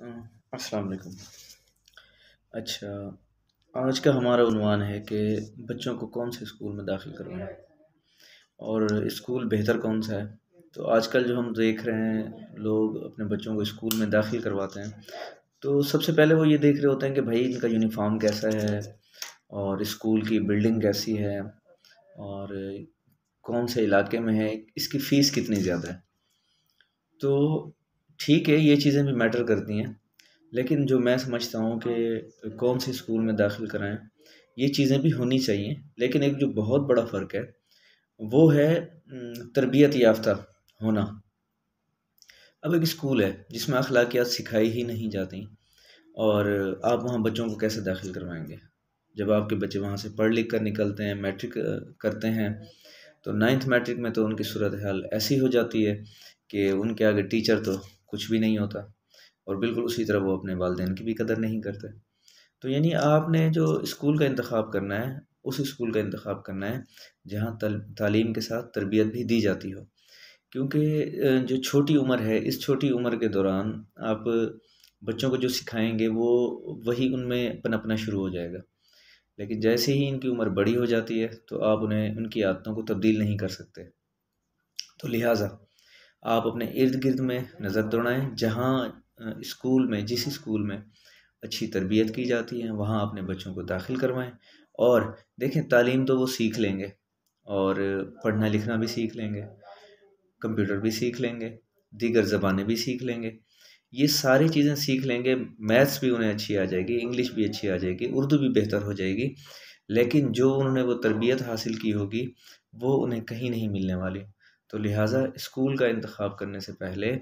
آ، السلام علیکم۔ اچھا، آج کا ہمارا عنوان ہے کہ بچوں کو کون سے اسکول میں داخل کروائیں اور اسکول بہتر کون سا ہے۔ تو آج کل جو ہم دیکھ رہے ہیں، لوگ اپنے بچوں کو اسکول میں داخل کرواتے ہیں تو سب سے پہلے وہ یہ دیکھ رہے ہوتے ہیں کہ بھائی ان کا یونیفارم کیسا ہے، اور اسکول کی بلڈنگ کیسی ہے، اور کون سے علاقے میں ہے، اس کی فیس کتنی زیادہ ہے۔ تو ٹھیک ہے، یہ چیزیں بھی میٹر کرتی ہیں، لیکن جو میں سمجھتا ہوں کہ کون سے اسکول میں داخل کرائیں، یہ چیزیں بھی ہونی چاہیے، لیکن ایک جو بہت بڑا فرق ہے وہ ہے تربیت یافتہ ہونا۔ اب ایک اسکول ہے جس میں اخلاقیات سکھائی ہی نہیں جاتی، اور آپ وہاں بچوں کو کیسے داخل کروائیں گے؟ جب آپ کے بچے وہاں سے پڑھ لکھ کر نکلتے ہیں، میٹرک کرتے ہیں، تو نائنتھ میٹرک میں تو ان کی صورتحال ایسی ہو جاتی ہے کہ ان کے آگے ٹیچر تو کچھ بھی نہیں ہوتا، اور بالکل اسی طرح وہ اپنے والدین کی بھی قدر نہیں کرتے۔ تو یعنی آپ نے جو اسکول کا انتخاب کرنا ہے، اس اسکول کا انتخاب کرنا ہے جہاں تعلیم کے ساتھ تربیت بھی دی جاتی ہو، کیونکہ جو چھوٹی عمر ہے، اس چھوٹی عمر کے دوران آپ بچوں کو جو سکھائیں گے وہ وہی ان میں پنپنا شروع ہو جائے گا، لیکن جیسے ہی ان کی عمر بڑی ہو جاتی ہے تو آپ انہیں ان کی عادتوں کو تبدیل نہیں کر سکتے۔ تو لہٰذا آپ اپنے ارد گرد میں نظر دوڑائیں، جہاں اسکول میں جس اسکول میں اچھی تربیت کی جاتی ہے وہاں اپنے بچوں کو داخل کروائیں، اور دیکھیں تعلیم تو وہ سیکھ لیں گے، اور پڑھنا لکھنا بھی سیکھ لیں گے، کمپیوٹر بھی سیکھ لیں گے، دیگر زبانیں بھی سیکھ لیں گے، یہ ساری چیزیں سیکھ لیں گے، میتھس بھی انہیں اچھی آ جائے گی، انگلش بھی اچھی آ جائے گی، اردو بھی بہتر ہو جائے گی، لیکن جو انہوں نے وہ تربیت حاصل کی ہوگی وہ انہیں کہیں نہیں ملنے والی۔ تو لہٰذا اسکول کا انتخاب کرنے سے پہلے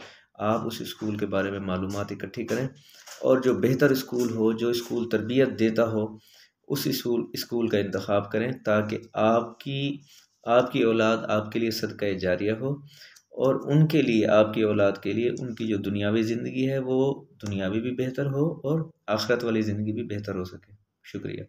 آپ اس اسکول کے بارے میں معلومات اکٹھی کریں، اور جو بہتر اسکول ہو، جو اسکول تربیت دیتا ہو، اس اسکول کا انتخاب کریں، تاکہ آپ کی اولاد آپ کے لیے صدقہ جاریہ ہو، اور ان کے لیے، آپ کی اولاد کے لیے، ان کی جو دنیاوی زندگی ہے وہ دنیاوی بھی بہتر ہو، اور آخرت والی زندگی بھی بہتر ہو سکے۔ شکریہ۔